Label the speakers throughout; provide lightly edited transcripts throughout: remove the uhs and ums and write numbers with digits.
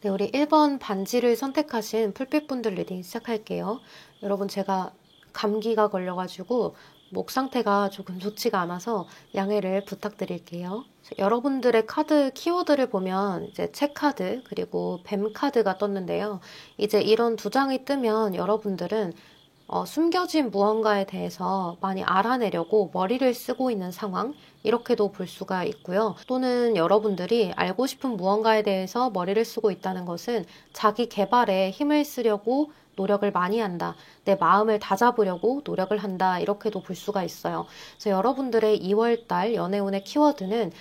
Speaker 1: 네, 우리 1번 반지를 선택하신 풀빛분들 리딩 시작할게요. 여러분, 제가 감기가 걸려가지고 목 상태가 조금 좋지가 않아서 양해를 부탁드릴게요. 여러분들의 카드 키워드를 보면 이제 책카드 그리고 뱀 카드가 떴는데요. 이제 이런 두 장이 뜨면 여러분들은 숨겨진 무언가에 대해서 많이 알아내려고 머리를 쓰고 있는 상황, 이렇게도 볼 수가 있고요. 또는 여러분들이 알고 싶은 무언가에 대해서 머리를 쓰고 있다는 것은 자기 개발에 힘을 쓰려고 노력을 많이 한다. 내 마음을 다잡으려고 노력을 한다. 이렇게도 볼 수가 있어요. 그래서 여러분들의 2월달 연애운의 키워드는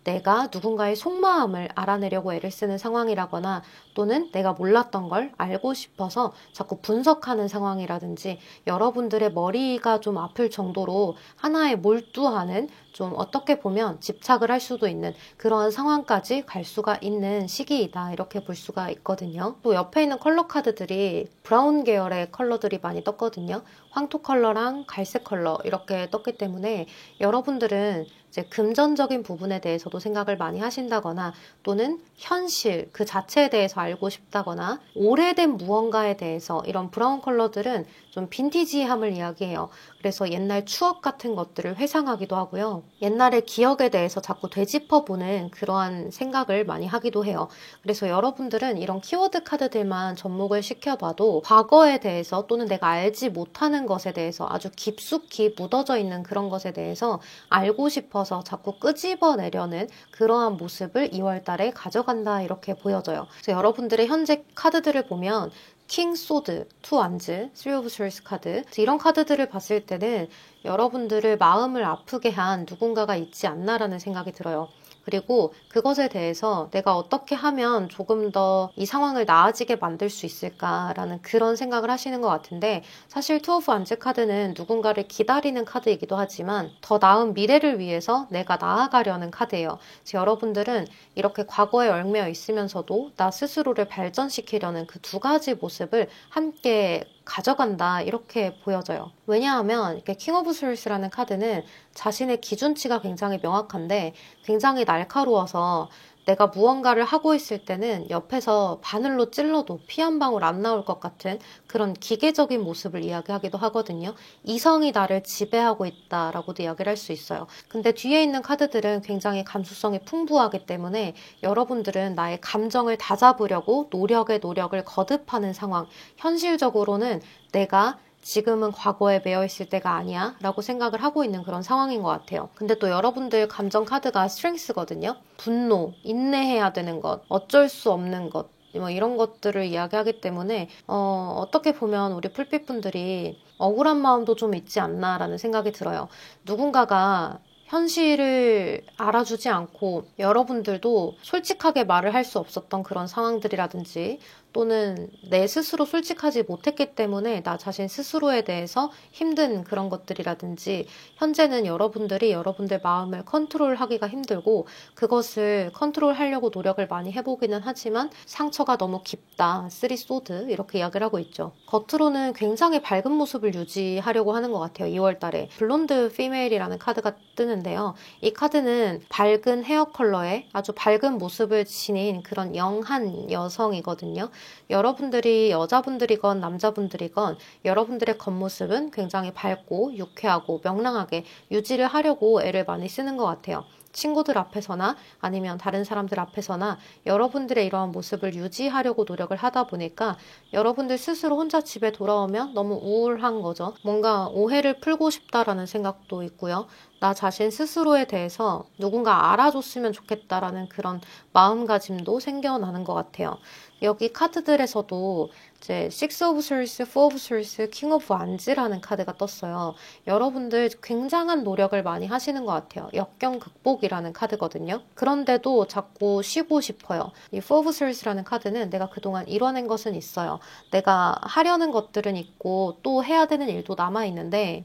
Speaker 1: 내가 누군가의 속마음을 알아내려고 애를 쓰는 상황이라거나 또는 내가 몰랐던 걸 알고 싶어서 자꾸 분석하는 상황이라든지 여러분들의 머리가 좀 아플 정도로 하나에 몰두하는 좀 어떻게 보면 집착을 할 수도 있는 그런 상황까지 갈 수가 있는 시기이다. 이렇게 볼 수가 있거든요. 또 옆에 있는 컬러 카드들이 브라운 계열의 컬러들이 많이 떴거든요. 황토 컬러랑 갈색 컬러 이렇게 떴기 때문에 여러분들은 이제 금전적인 부분에 대해서도 생각을 많이 하신다거나 또는 현실 그 자체에 대해서 알고 싶다거나 오래된 무언가에 대해서 이런 브라운 컬러들은 좀 빈티지함을 이야기해요. 그래서 옛날 추억 같은 것들을 회상하기도 하고요. 옛날의 기억에 대해서 자꾸 되짚어보는 그러한 생각을 많이 하기도 해요. 그래서 여러분들은 이런 키워드 카드들만 접목을 시켜봐도 과거에 대해서 또는 내가 알지 못하는 것에 대해서 아주 깊숙이 묻어져 있는 그런 것에 대해서 알고 싶어서 자꾸 끄집어내려는 그러한 모습을 2월 달에 가져간다 이렇게 보여져요. 그래서 여러분들의 현재 카드들을 보면 킹 소드, 투 완즈, 쓰리 오브 스월스 카드 이런 카드들을 봤을 때는 여러분들을 마음을 아프게 한 누군가가 있지 않나라는 생각이 들어요. 그리고 그것에 대해서 내가 어떻게 하면 조금 더 이 상황을 나아지게 만들 수 있을까라는 그런 생각을 하시는 것 같은데 사실 투 오브 완즈 카드는 누군가를 기다리는 카드이기도 하지만 더 나은 미래를 위해서 내가 나아가려는 카드예요. 그래서 여러분들은 이렇게 과거에 얽매여 있으면서도 나 스스로를 발전시키려는 그 두 가지 모습을 함께 가져간다 이렇게 보여져요. 왜냐하면 이렇게 킹 오브 스월스라는 카드는 자신의 기준치가 굉장히 명확한데 굉장히 날카로워서 내가 무언가를 하고 있을 때는 옆에서 바늘로 찔러도 피 한 방울 안 나올 것 같은 그런 기계적인 모습을 이야기하기도 하거든요. 이성이 나를 지배하고 있다라고도 이야기를 할 수 있어요. 근데 뒤에 있는 카드들은 굉장히 감수성이 풍부하기 때문에 여러분들은 나의 감정을 다잡으려고 노력에 노력을 거듭하는 상황. 현실적으로는 내가 지금은 과거에 매여 있을 때가 아니야 라고 생각을 하고 있는 그런 상황인 것 같아요. 근데 또 여러분들 감정 카드가 스트렝스거든요. 분노, 인내해야 되는 것, 어쩔 수 없는 것 뭐 이런 것들을 이야기하기 때문에 어떻게 보면 우리 풀빛분들이 억울한 마음도 좀 있지 않나라는 생각이 들어요. 누군가가 현실을 알아주지 않고 여러분들도 솔직하게 말을 할 수 없었던 그런 상황들이라든지 또는 내 스스로 솔직하지 못했기 때문에 나 자신 스스로에 대해서 힘든 그런 것들이라든지 현재는 여러분들이 여러분들 마음을 컨트롤하기가 힘들고 그것을 컨트롤하려고 노력을 많이 해보기는 하지만 상처가 너무 깊다. 쓰리 소드 이렇게 이야기를 하고 있죠. 겉으로는 굉장히 밝은 모습을 유지하려고 하는 것 같아요. 2월 달에 블론드 피메일이라는 카드가 뜨는데요. 이 카드는 밝은 헤어 컬러에 아주 밝은 모습을 지닌 그런 영한 여성이거든요. 여러분들이 여자분들이건 남자분들이건 여러분들의 겉모습은 굉장히 밝고 유쾌하고 명랑하게 유지를 하려고 애를 많이 쓰는 것 같아요. 친구들 앞에서나 아니면 다른 사람들 앞에서나 여러분들의 이러한 모습을 유지하려고 노력을 하다 보니까 여러분들 스스로 혼자 집에 돌아오면 너무 우울한 거죠. 뭔가 오해를 풀고 싶다라는 생각도 있고요. 나 자신 스스로에 대해서 누군가 알아줬으면 좋겠다라는 그런 마음가짐도 생겨나는 것 같아요. 여기 카드들에서도 이제 Six of Swords, Four of Swords, King of Wands라는 카드가 떴어요. 여러분들 굉장한 노력을 많이 하시는 것 같아요. 역경 극복이라는 카드거든요. 그런데도 자꾸 쉬고 싶어요. 이 Four of Swords라는 카드는 내가 그동안 이뤄낸 것은 있어요. 내가 하려는 것들은 있고 또 해야 되는 일도 남아있는데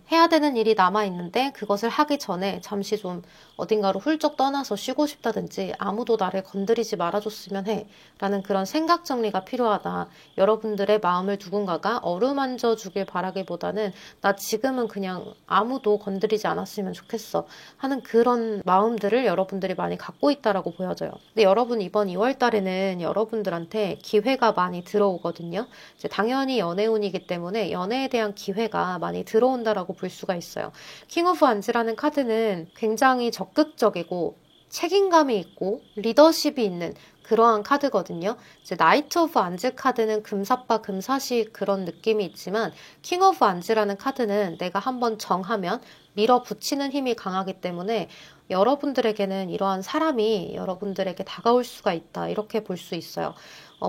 Speaker 1: 그것을 하기 전에 잠시 좀 어딘가로 훌쩍 떠나서 쉬고 싶다든지 아무도 나를 건드리지 말아줬으면 해 라는 그런 생각 정리가 필요하다. 여러분들 여러분들의 마음을 누군가가 어루만져 주길 바라기보다는 나 지금은 그냥 아무도 건드리지 않았으면 좋겠어 하는 그런 마음들을 여러분들이 많이 갖고 있다라고 보여져요. 근데 여러분 이번 2월 달에는 여러분들한테 기회가 많이 들어오거든요. 이제 당연히 연애운이기 때문에 연애에 대한 기회가 많이 들어온다라고 볼 수가 있어요. 킹 오브 안즈라는 카드는 굉장히 적극적이고 책임감이 있고 리더십이 있는 그러한 카드거든요. 이제 나이트 오브 안즈 카드는 금사빠 금사시 그런 느낌이 있지만 킹 오브 안즈라는 카드는 내가 한번 정하면 밀어붙이는 힘이 강하기 때문에 여러분들에게는 이러한 사람이 여러분들에게 다가올 수가 있다. 이렇게 볼 수 있어요.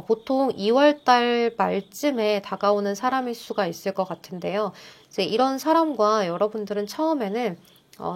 Speaker 1: 보통 2월 달 말쯤에 다가오는 사람일 수가 있을 것 같은데요. 이제 이런 사람과 여러분들은 처음에는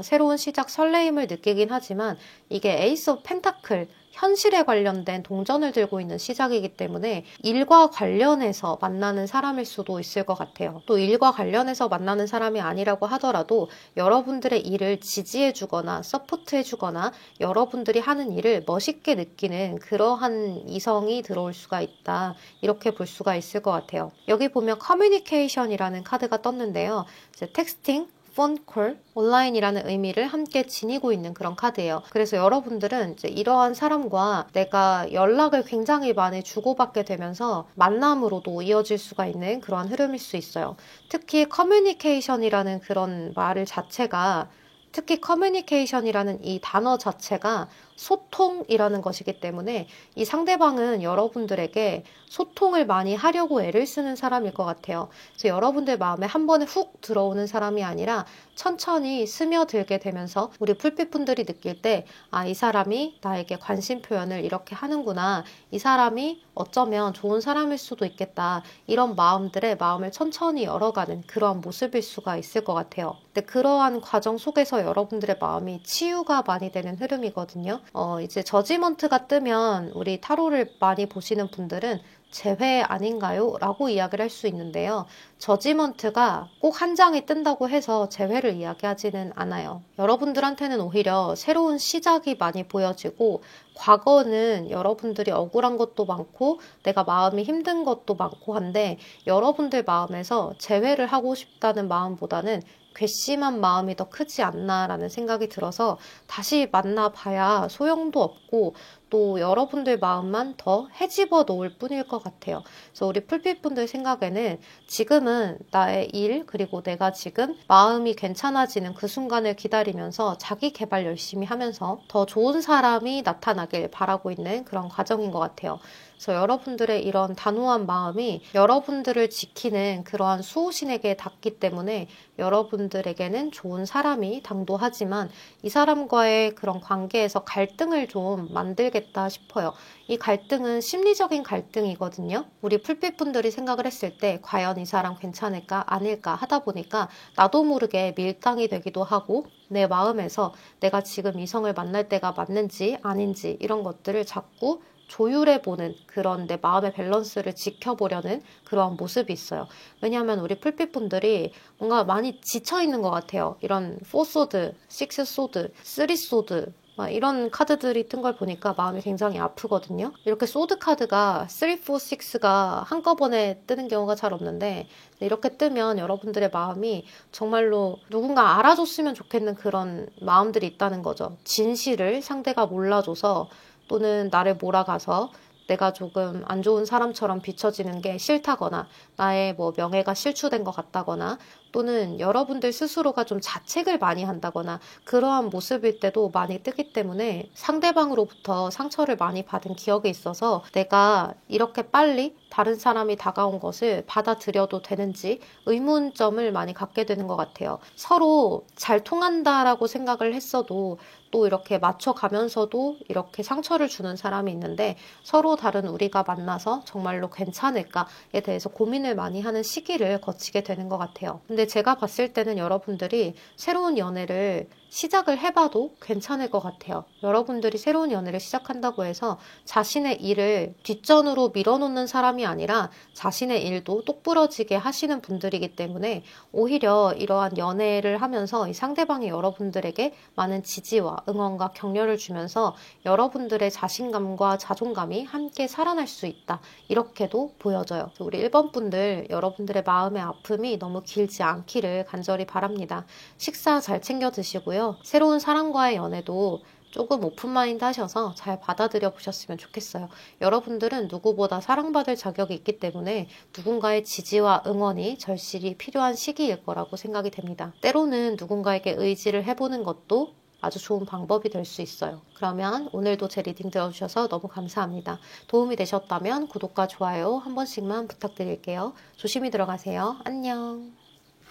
Speaker 1: 새로운 시작 설레임을 느끼긴 하지만 이게 에이스 오브 펜타클 현실에 관련된 동전을 들고 있는 시작이기 때문에 일과 관련해서 만나는 사람일 수도 있을 것 같아요. 또 일과 관련해서 만나는 사람이 아니라고 하더라도 여러분들의 일을 지지해주거나 서포트해주거나 여러분들이 하는 일을 멋있게 느끼는 그러한 이성이 들어올 수가 있다. 이렇게 볼 수가 있을 것 같아요. 여기 보면 커뮤니케이션이라는 카드가 떴는데요. 이제 텍스팅, 폰콜, 온라인이라는 의미를 함께 지니고 있는 그런 카드예요. 그래서 여러분들은 이제 이러한 사람과 내가 연락을 굉장히 많이 주고받게 되면서 만남으로도 이어질 수가 있는 그러한 흐름일 수 있어요. 특히 커뮤니케이션이라는 그런 말을 자체가 특히 커뮤니케이션이라는 이 단어 자체가 소통이라는 것이기 때문에 이 상대방은 여러분들에게 소통을 많이 하려고 애를 쓰는 사람일 것 같아요. 그래서 여러분들 마음에 한 번에 훅 들어오는 사람이 아니라 천천히 스며들게 되면서 우리 풀빛분들이 느낄 때 아, 이 사람이 나에게 관심 표현을 이렇게 하는구나. 이 사람이 어쩌면 좋은 사람일 수도 있겠다. 이런 마음들의 마음을 천천히 열어가는 그러한 모습일 수가 있을 것 같아요. 근데 그러한 과정 속에서 여러분들의 마음이 치유가 많이 되는 흐름이거든요. 이제 저지먼트가 뜨면 우리 타로를 많이 보시는 분들은 재회 아닌가요? 라고 이야기를 할 수 있는데요. 저지먼트가 꼭 한 장이 뜬다고 해서 재회를 이야기하지는 않아요. 여러분들한테는 오히려 새로운 시작이 많이 보여지고 과거는 여러분들이 억울한 것도 많고 내가 마음이 힘든 것도 많고 한데 여러분들 마음에서 재회를 하고 싶다는 마음보다는 괘씸한 마음이 더 크지 않나라는 생각이 들어서 다시 만나봐야 소용도 없고 또 여러분들 마음만 더 헤집어 놓을 뿐일 것 같아요. 그래서 우리 풀빛분들 생각에는 지금은 나의 일 그리고 내가 지금 마음이 괜찮아지는 그 순간을 기다리면서 자기 개발 열심히 하면서 더 좋은 사람이 나타나길 바라고 있는 그런 과정인 것 같아요. 그래서 여러분들의 이런 단호한 마음이 여러분들을 지키는 그러한 수호신에게 닿기 때문에 여러분들에게는 좋은 사람이 당도하지만 이 사람과의 그런 관계에서 갈등을 좀 만들겠다 싶어요. 이 갈등은 심리적인 갈등이거든요. 우리 풀빛분들이 생각을 했을 때 과연 이 사람 괜찮을까 아닐까 하다 보니까 나도 모르게 밀당이 되기도 하고 내 마음에서 내가 지금 이성을 만날 때가 맞는지 아닌지 이런 것들을 자꾸 조율해보는 그런 내 마음의 밸런스를 지켜보려는 그러한 모습이 있어요. 왜냐하면 우리 풀빛분들이 뭔가 많이 지쳐있는 것 같아요. 이런 4소드, 6소드, 3소드 막 이런 카드들이 뜬 걸 보니까 마음이 굉장히 아프거든요. 이렇게 소드 카드가 3, 4, 6가 한꺼번에 뜨는 경우가 잘 없는데 이렇게 뜨면 여러분들의 마음이 정말로 누군가 알아줬으면 좋겠는 그런 마음들이 있다는 거죠. 진실을 상대가 몰라줘서 또는 나를 몰아가서 내가 조금 안 좋은 사람처럼 비춰지는 게 싫다거나 나의 뭐 명예가 실추된 것 같다거나 또는 여러분들 스스로가 좀 자책을 많이 한다거나 그러한 모습일 때도 많이 뜨기 때문에 상대방으로부터 상처를 많이 받은 기억이 있어서 내가 이렇게 빨리 다른 사람이 다가온 것을 받아들여도 되는지 의문점을 많이 갖게 되는 것 같아요. 서로 잘 통한다라고 생각을 했어도 또 이렇게 맞춰가면서도 이렇게 상처를 주는 사람이 있는데 서로 다른 우리가 만나서 정말로 괜찮을까에 대해서 고민을 많이 하는 시기를 거치게 되는 것 같아요. 근데 제가 봤을 때는 여러분들이 새로운 연애를 시작을 해봐도 괜찮을 것 같아요. 여러분들이 새로운 연애를 시작한다고 해서 자신의 일을 뒷전으로 밀어놓는 사람이 아니라 자신의 일도 똑부러지게 하시는 분들이기 때문에 오히려 이러한 연애를 하면서 이 상대방이 여러분들에게 많은 지지와 응원과 격려를 주면서 여러분들의 자신감과 자존감이 함께 살아날 수 있다. 이렇게도 보여져요. 우리 1번 분들, 여러분들의 마음의 아픔이 너무 길지 않기를 간절히 바랍니다. 식사 잘 챙겨 드시고요. 새로운 사람과의 연애도 조금 오픈마인드 하셔서 잘 받아들여 보셨으면 좋겠어요. 여러분들은 누구보다 사랑받을 자격이 있기 때문에 누군가의 지지와 응원이 절실히 필요한 시기일 거라고 생각이 됩니다. 때로는 누군가에게 의지를 해보는 것도 아주 좋은 방법이 될 수 있어요. 그러면 오늘도 제 리딩 들어주셔서 너무 감사합니다. 도움이 되셨다면 구독과 좋아요 한 번씩만 부탁드릴게요. 조심히 들어가세요. 안녕.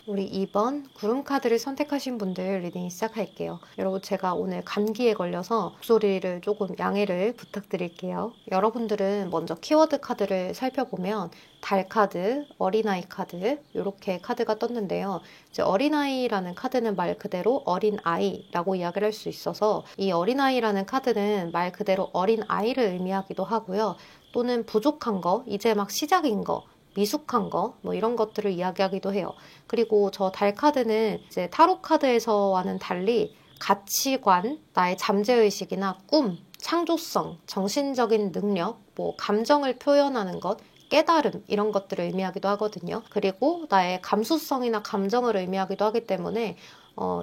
Speaker 1: 우리 2번 구름 카드를 선택하신 분들 리딩 시작할게요. 여러분, 제가 오늘 감기에 걸려서 목소리를 조금 양해를 부탁드릴게요. 여러분들은 먼저 키워드 카드를 살펴보면 달 카드, 어린아이 카드 이렇게 카드가 떴는데요. 이제 어린아이라는 카드는 말 그대로 어린아이라고 이야기를 할 수 있어서 이 어린아이라는 카드는 말 그대로 어린아이를 의미하기도 하고요. 또는 부족한 거, 이제 막 시작인 거, 미숙한 거, 뭐 이런 것들을 이야기하기도 해요. 그리고 저 달 카드는 이제 타로 카드에서와는 달리 가치관, 나의 잠재의식이나 꿈, 창조성, 정신적인 능력, 뭐 감정을 표현하는 것, 깨달음 이런 것들을 의미하기도 하거든요. 그리고 나의 감수성이나 감정을 의미하기도 하기 때문에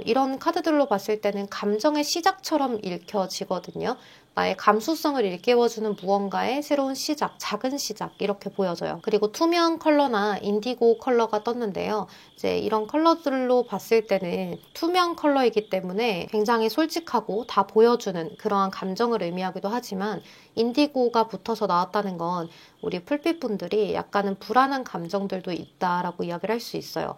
Speaker 1: 이런 카드들로 봤을 때는 감정의 시작처럼 읽혀지거든요. 나의 감수성을 일깨워주는 무언가의 새로운 시작, 작은 시작 이렇게 보여져요. 그리고 투명 컬러나 인디고 컬러가 떴는데요. 이제 이런 컬러들로 봤을 때는 투명 컬러이기 때문에 굉장히 솔직하고 다 보여주는 그러한 감정을 의미하기도 하지만 인디고가 붙어서 나왔다는 건 우리 풀빛분들이 약간은 불안한 감정들도 있다라고 이야기를 할 수 있어요.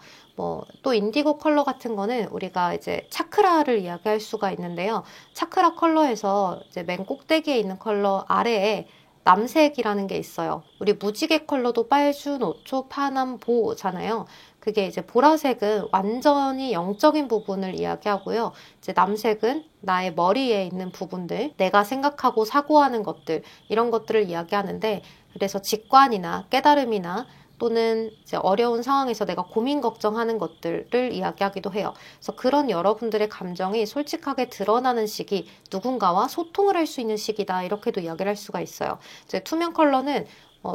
Speaker 1: 또 인디고 컬러 같은 거는 우리가 이제 차크라를 이야기할 수가 있는데요. 차크라 컬러에서 이제 맨 꼭대기에 있는 컬러 아래에 남색이라는 게 있어요. 우리 무지개 컬러도 빨주, 노초, 파남, 보잖아요. 그게 이제 보라색은 완전히 영적인 부분을 이야기하고요. 이제 남색은 나의 머리에 있는 부분들, 내가 생각하고 사고하는 것들, 이런 것들을 이야기하는데, 그래서 직관이나 깨달음이나 또는 이제 어려운 상황에서 내가 고민 걱정하는 것들을 이야기하기도 해요. 그래서 그런 여러분들의 감정이 솔직하게 드러나는 시기, 누군가와 소통을 할 수 있는 시기다 이렇게도 이야기를 할 수가 있어요. 이제 투명 컬러는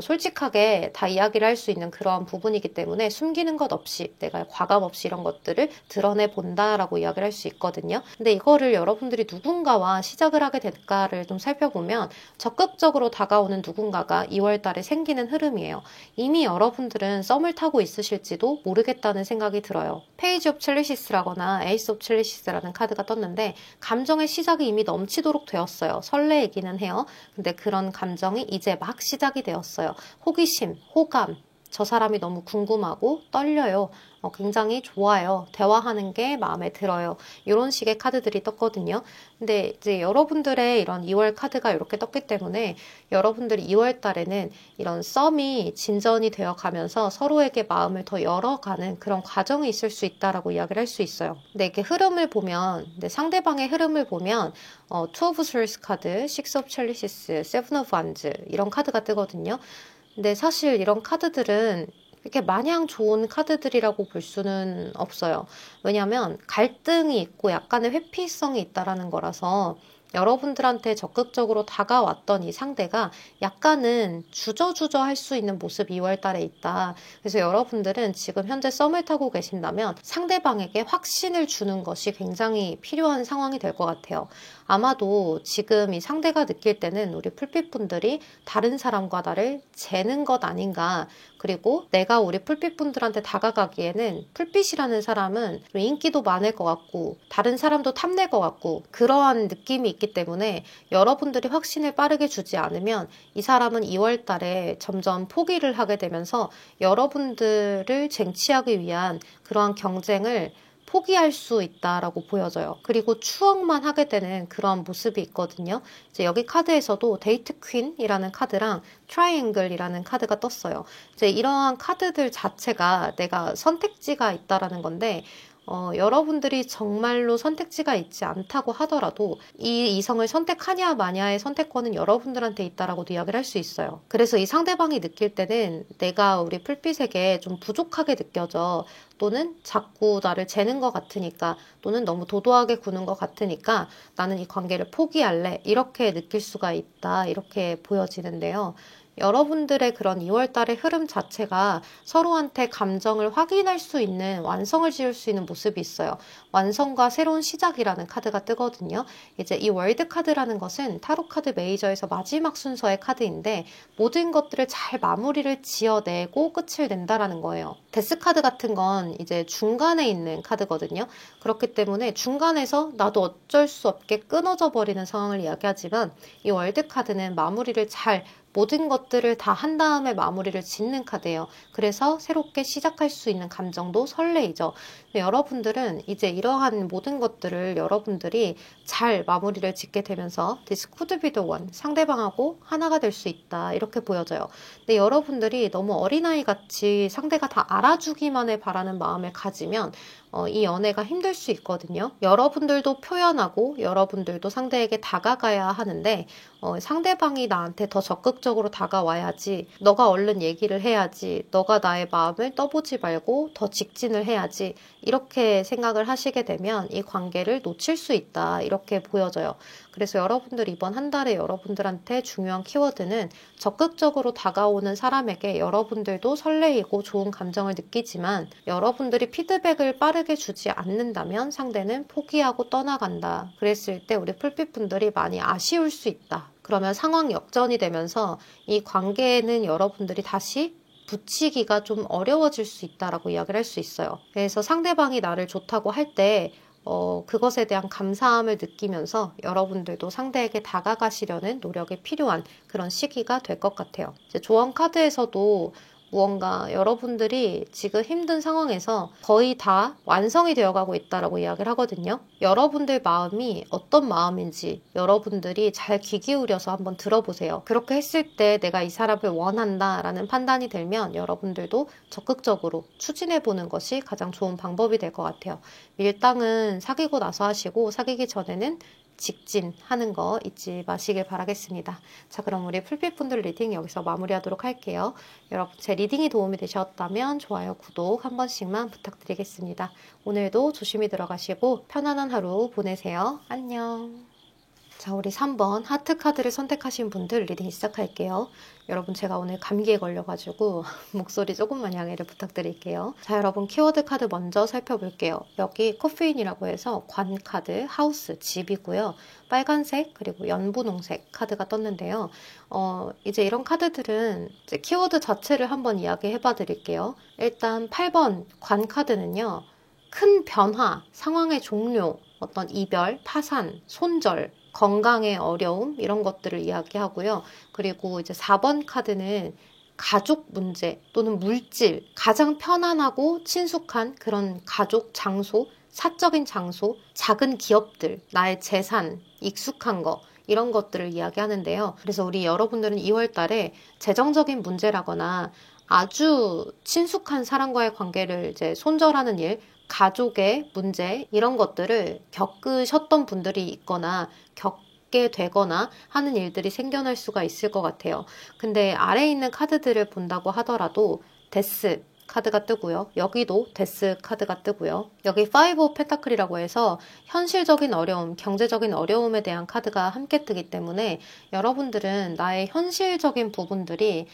Speaker 1: 솔직하게 다 이야기를 할 수 있는 그런 부분이기 때문에 숨기는 것 없이 내가 과감 없이 이런 것들을 드러내 본다라고 이야기를 할 수 있거든요. 근데 이거를 여러분들이 누군가와 시작을 하게 될까를 좀 살펴보면 적극적으로 다가오는 누군가가 2월 달에 생기는 흐름이에요. 이미 여러분들은 썸을 타고 있으실지도 모르겠다는 생각이 들어요. 페이지 오브 첼리시스라거나 에이스 오브 첼리시스라는 카드가 떴는데 감정의 시작이 이미 넘치도록 되었어요. 설레이기는 해요. 근데 그런 감정이 이제 막 시작이 되었어요. 호기심, 호감, 저 사람이 너무 궁금하고 떨려요. 굉장히 좋아요. 대화하는 게 마음에 들어요. 이런 식의 카드들이 떴거든요. 근데 이제 여러분들의 이런 2월 카드가 이렇게 떴기 때문에 여러분들이 2월 달에는 이런 썸이 진전이 되어 가면서 서로에게 마음을 더 열어가는 그런 과정이 있을 수 있다라고 이야기를 할 수 있어요. 근데 이렇게 흐름을 보면, 상대방의 흐름을 보면 투 오브 스월스 카드, 식스 오브 첼리시스, 세븐 오브 완즈 이런 카드가 뜨거든요. 근데 사실 이런 카드들은 이렇게 마냥 좋은 카드들이라고 볼 수는 없어요. 왜냐하면 갈등이 있고 약간의 회피성이 있다라는 거라서 여러분들한테 적극적으로 다가왔던 이 상대가 약간은 주저주저 할 수 있는 모습 2월 달에 있다. 그래서 여러분들은 지금 현재 썸을 타고 계신다면 상대방에게 확신을 주는 것이 굉장히 필요한 상황이 될 것 같아요. 아마도 지금 이 상대가 느낄 때는 우리 풀빛분들이 다른 사람과 나를 재는 것 아닌가. 그리고 내가 우리 풀빛분들한테 다가가기에는 풀빛이라는 사람은 인기도 많을 것 같고 다른 사람도 탐낼 것 같고 그러한 느낌이 있기 때문에 여러분들이 확신을 빠르게 주지 않으면 이 사람은 2월 달에 점점 포기를 하게 되면서 여러분들을 쟁취하기 위한 그러한 경쟁을 포기할 수 있다라고 보여져요. 그리고 추억만 하게 되는 그런 모습이 있거든요. 이제 여기 카드에서도 데이트 퀸이라는 카드랑 트라이앵글이라는 카드가 떴어요. 이제 이러한 카드들 자체가 내가 선택지가 있다라는 건데 여러분들이 정말로 선택지가 있지 않다고 하더라도 이 이성을 선택하냐 마냐의 선택권은 여러분들한테 있다라고도 이야기를 할 수 있어요. 그래서 이 상대방이 느낄 때는 내가 우리 풀빛에게 좀 부족하게 느껴져, 또는 자꾸 나를 재는 것 같으니까, 또는 너무 도도하게 구는 것 같으니까 나는 이 관계를 포기할래, 이렇게 느낄 수가 있다, 이렇게 보여지는데요. 여러분들의 그런 2월달의 흐름 자체가 서로한테 감정을 확인할 수 있는, 완성을 지을 수 있는 모습이 있어요. 완성과 새로운 시작이라는 카드가 뜨거든요. 이제 이 월드 카드라는 것은 타로 카드 메이저에서 마지막 순서의 카드인데, 모든 것들을 잘 마무리를 지어내고 끝을 낸다라는 거예요. 데스 카드 같은 건 이제 중간에 있는 카드거든요. 그렇기 때문에 중간에서 나도 어쩔 수 없게 끊어져 버리는 상황을 이야기하지만, 이 월드 카드는 마무리를 잘, 모든 것들을 다 한 다음에 마무리를 짓는 카드예요. 그래서 새롭게 시작할 수 있는 감정도 설레이죠. 근데 여러분들은 이제 이러한 모든 것들을 여러분들이 잘 마무리를 짓게 되면서 This could be the one, 상대방하고 하나가 될 수 있다, 이렇게 보여져요. 근데 여러분들이 너무 어린아이 같이 상대가 다 알아주기만을 바라는 마음을 가지면 이 연애가 힘들 수 있거든요. 여러분들도 표현하고 여러분들도 상대에게 다가가야 하는데, 상대방이 나한테 더 적극적으로 다가와야지, 너가 얼른 얘기를 해야지, 너가 나의 마음을 떠보지 말고 더 직진을 해야지, 이렇게 생각을 하시게 되면 이 관계를 놓칠 수 있다, 이렇게 보여져요. 그래서 여러분들 이번 한 달에 여러분들한테 중요한 키워드는, 적극적으로 다가오는 사람에게 여러분들도 설레이고 좋은 감정을 느끼지만 여러분들이 피드백을 빠르게 주지 않는다면 상대는 포기하고 떠나간다. 그랬을 때 우리 풀빛분들이 많이 아쉬울 수 있다. 그러면 상황 역전이 되면서 이 관계에는 여러분들이 다시 붙이기가 좀 어려워질 수 있다라고 이야기를 할 수 있어요. 그래서 상대방이 나를 좋다고 할 때 그것에 대한 감사함을 느끼면서 여러분들도 상대에게 다가가시려는 노력이 필요한 그런 시기가 될 것 같아요. 이제 조언 카드에서도 무언가 여러분들이 지금 힘든 상황에서 거의 다 완성이 되어가고 있다라고 이야기를 하거든요. 여러분들 마음이 어떤 마음인지 여러분들이 잘 귀 기울여서 한번 들어보세요. 그렇게 했을 때 내가 이 사람을 원한다라는 판단이 들면 여러분들도 적극적으로 추진해보는 것이 가장 좋은 방법이 될 것 같아요. 밀당은 사귀고 나서 하시고, 사귀기 전에는 직진하는 거 잊지 마시길 바라겠습니다. 자, 그럼 우리 풀빛분들 리딩 여기서 마무리하도록 할게요. 여러분, 제 리딩이 도움이 되셨다면 좋아요, 구독 한 번씩만 부탁드리겠습니다. 오늘도 조심히 들어가시고 편안한 하루 보내세요. 안녕. 자, 우리 3번 하트 카드를 선택하신 분들 리딩 시작할게요. 여러분, 제가 오늘 감기에 걸려가지고 목소리 조금만 양해를 부탁드릴게요. 자, 여러분, 키워드 카드 먼저 살펴볼게요. 여기 코페인이라고 해서 관 카드, 하우스, 집이고요. 빨간색 그리고 연분홍색 카드가 떴는데요. 이제 이런 카드들은 이제 키워드 자체를 한번 이야기해봐 드릴게요. 일단 8번 관 카드는요, 큰 변화, 상황의 종료, 어떤 이별, 파산, 손절, 건강의 어려움, 이런 것들을 이야기하고요. 그리고 이제 4번 카드는 가족 문제 또는 물질, 가장 편안하고 친숙한 그런 가족 장소, 사적인 장소, 작은 기업들, 나의 재산, 익숙한 거, 이런 것들을 이야기하는데요. 그래서 우리 여러분들은 2월 달에 재정적인 문제라거나 아주 친숙한 사람과의 관계를 이제 손절하는 일, 가족의 문제, 이런 것들을 겪으셨던 분들이 있거나 겪게 되거나 하는 일들이 생겨날 수가 있을 것 같아요. 근데 아래에 있는 카드들을 본다고 하더라도 데스 카드가 뜨고요. 여기도 데스 카드가 뜨고요. 여기 5 오브 펜타클이라고 해서 현실적인 어려움, 경제적인 어려움에 대한 카드가 함께 뜨기 때문에 여러분들은 나의 현실적인 부분들이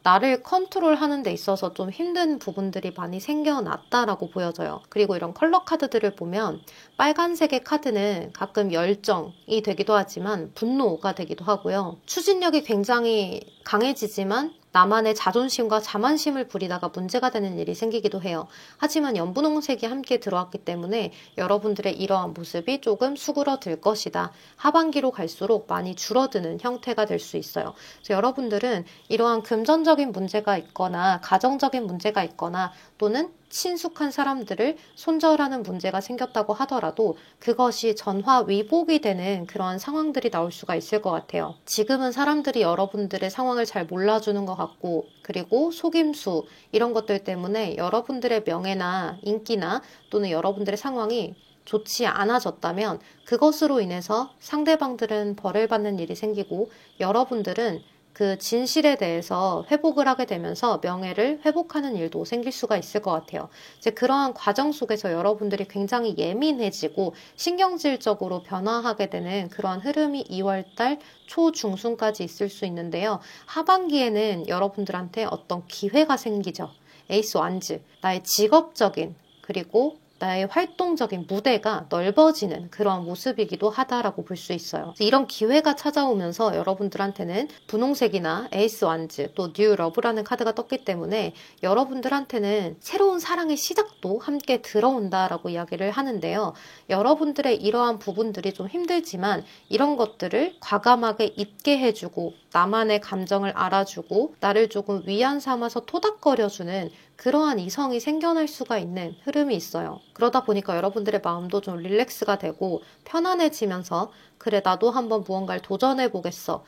Speaker 1: 나를 컨트롤하는 데 있어서 좀 힘든 부분들이 많이 생겨났다라고 보여져요. 그리고 이런 컬러 카드들을 보면 빨간색의 카드는 가끔 열정이 되기도 하지만 분노가 되기도 하고요. 추진력이 굉장히 강해지지만 나만의 자존심과 자만심을 부리다가 문제가 되는 일이 생기기도 해요. 하지만 연분홍색이 함께 들어왔기 때문에 여러분들의 이러한 모습이 조금 수그러들 것이다. 하반기로 갈수록 많이 줄어드는 형태가 될 수 있어요. 그래서 여러분들은 이러한 금전적인 문제가 있거나 가정적인 문제가 있거나 또는 친숙한 사람들을 손절하는 문제가 생겼다고 하더라도 그것이 전화위복이 되는 그러한 상황들이 나올 수가 있을 것 같아요. 지금은 사람들이 여러분들의 상황을 잘 몰라주는 것 같고, 그리고 속임수 이런 것들 때문에 여러분들의 명예나 인기나 또는 여러분들의 상황이 좋지 않아졌다면 그것으로 인해서 상대방들은 벌을 받는 일이 생기고, 여러분들은 그 진실에 대해서 회복을 하게 되면서 명예를 회복하는 일도 생길 수가 있을 것 같아요. 이제 그러한 과정 속에서 여러분들이 굉장히 예민해지고 신경질적으로 변화하게 되는 그러한 흐름이 2월달 초중순까지 있을 수 있는데요. 하반기에는 여러분들한테 어떤 기회가 생기죠. 에이스 완즈, 나의 직업적인 그리고 나의 활동적인 무대가 넓어지는 그러한 모습이기도 하다라고 볼 수 있어요. 이런 기회가 찾아오면서 여러분들한테는 분홍색이나 에이스 완즈, 또 뉴 러브라는 카드가 떴기 때문에 여러분들한테는 새로운 사랑의 시작도 함께 들어온다라고 이야기를 하는데요. 여러분들의 이러한 부분들이 좀 힘들지만 이런 것들을 과감하게 잊게 해주고, 나만의 감정을 알아주고 나를 조금 위안 삼아서 토닥거려주는 그러한 이성이 생겨날 수가 있는 흐름이 있어요. 그러다 보니까 여러분들의 마음도 좀 릴렉스가 되고 편안해지면서, 그래 나도 한번 무언가를 도전해 보겠어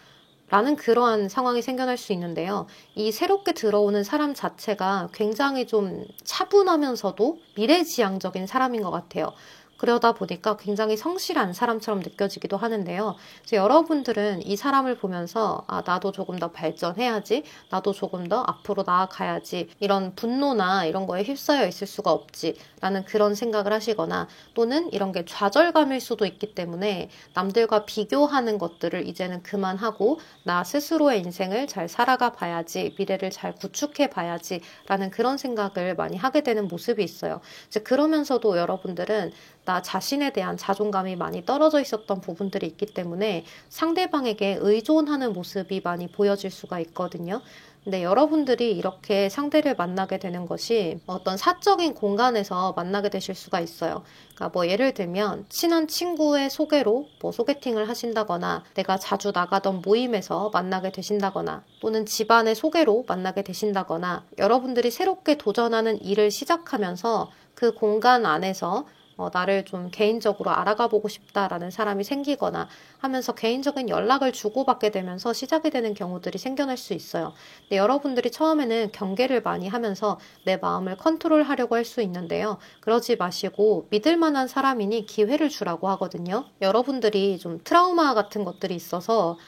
Speaker 1: 라는 그러한 상황이 생겨날 수 있는데요. 이 새롭게 들어오는 사람 자체가 굉장히 좀 차분하면서도 미래지향적인 사람인 것 같아요. 그러다 보니까 굉장히 성실한 사람처럼 느껴지기도 하는데요. 그래서 여러분들은 이 사람을 보면서 나도 조금 더 발전해야지, 나도 조금 더 앞으로 나아가야지, 이런 분노나 이런 거에 휩싸여 있을 수가 없지 라는 그런 생각을 하시거나, 또는 이런 게 좌절감일 수도 있기 때문에 남들과 비교하는 것들을 이제는 그만하고 나 스스로의 인생을 잘 살아가 봐야지, 미래를 잘 구축해 봐야지 라는 그런 생각을 많이 하게 되는 모습이 있어요. 이제 그러면서도 여러분들은 나 자신에 대한 자존감이 많이 떨어져 있었던 부분들이 있기 때문에 상대방에게 의존하는 모습이 많이 보여질 수가 있거든요. 근데 여러분들이 이렇게 상대를 만나게 되는 것이 어떤 사적인 공간에서 만나게 되실 수가 있어요. 그러니까 뭐 예를 들면 친한 친구의 소개로 뭐 소개팅을 하신다거나, 내가 자주 나가던 모임에서 만나게 되신다거나, 또는 집안의 소개로 만나게 되신다거나, 여러분들이 새롭게 도전하는 일을 시작하면서 그 공간 안에서 나를 좀 개인적으로 알아가 보고 싶다라는 사람이 생기거나 하면서 개인적인 연락을 주고받게 되면서 시작이 되는 경우들이 생겨날 수 있어요. 근데 여러분들이 처음에는 경계를 많이 하면서 내 마음을 컨트롤하려고 할 수 있는데요. 그러지 마시고 믿을 만한 사람이니 기회를 주라고 하거든요. 여러분들이 좀 트라우마 같은 것들이 있어서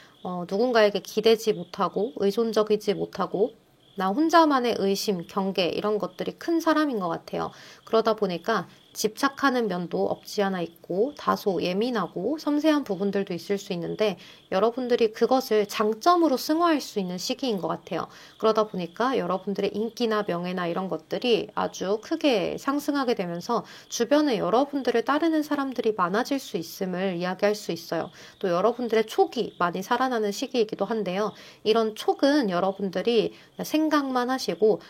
Speaker 1: 누군가에게 기대지 못하고 의존적이지 못하고 나 혼자만의 의심, 경계 이런 것들이 큰 사람인 것 같아요. 그러다 보니까 집착하는 면도 없지 않아 있고 다소 예민하고 섬세한 부분들도 있을 수 있는데, 여러분들이 그것을 장점으로 승화할 수 있는 시기인 것 같아요. 그러다 보니까 여러분들의 인기나 명예나 이런 것들이 아주 크게 상승하게 되면서 주변에 여러분들을 따르는 사람들이 많아질 수 있음을 이야기할 수 있어요. 또 여러분들의 촉이 많이 살아나는 시기이기도 한데요. 이런 촉은 여러분들이 생각만 하시고